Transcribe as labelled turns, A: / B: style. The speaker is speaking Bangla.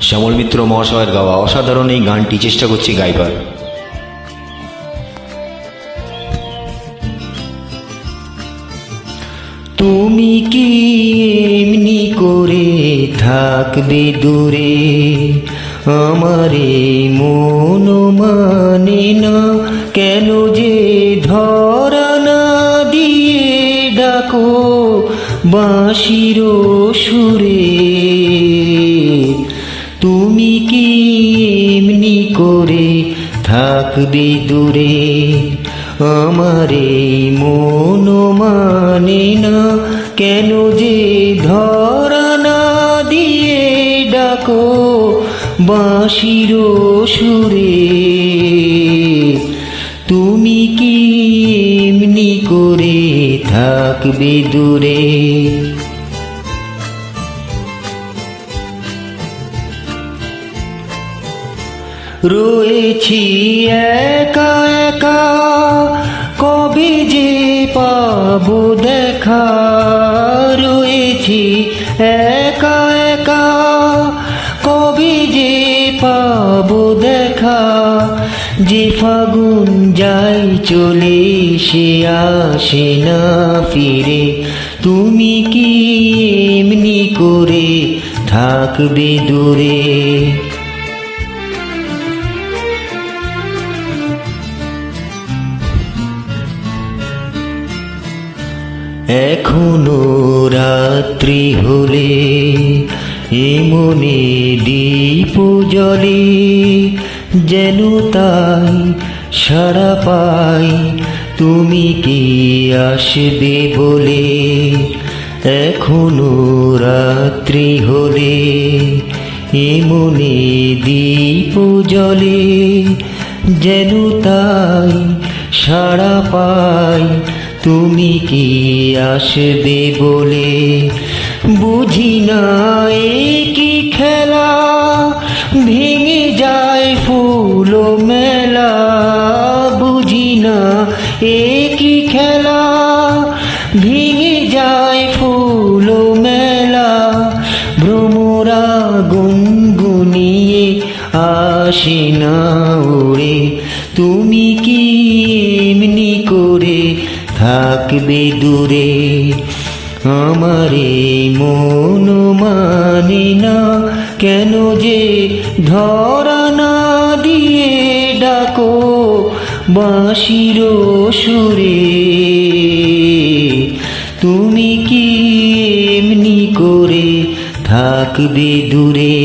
A: শ্যামল মিত্র মহাশয়ের গাওয়া অসাধারণ এই গানটি চেষ্টা করছি গাইবার। তুমি কি এমনি করে থাকবে দূরে, আমারে মন মানে না কেন যে ধরা না দিয়ে ডাকো বাঁশির সুরে। তুমি কি এমনি করে থাকবে দূরে, আমারে মন মানে না কেন যে ধরা না দিয়ে ডাকো বাঁশির সুরে। তুমি কি এমনি করে থাকবে দূরে। রয়েছি একা একা কবে যে পাবো দেখা, রয়েছি একা একা কবে যে পাবো দেখা। যে ফাগুন যায় চলে সে আসে না ফিরে, তুমি কি এমনি করে থাকবে দূরে। এখনো রাত্রি হলে এ মনে দীপ জ্বলে, যেন তাই সাড়া পাই তুমি কি আসবে বলে। এখনো রাত্রি হলে এ মনে দীপ জ্বলে, যেন তাই সাড়া পাই তুমি কি আসবে বলে। বুঝি না এ কি খেলা, ভেঙে যায় ফুল মেলা। বুঝি না এ কি খেলা, ভেঙে যায় ফুল মেলা। ভ্রমরা গুনগুনিয়ে আসে না ওড়ে, তুমি কি এমনি করে থাকবে দূরে। আমারে মন মানে না কেন যে ধরা না দিয়ে ডাকো বাঁশির সুরে। তুমি কি এমনি করে থাকবে দূরে।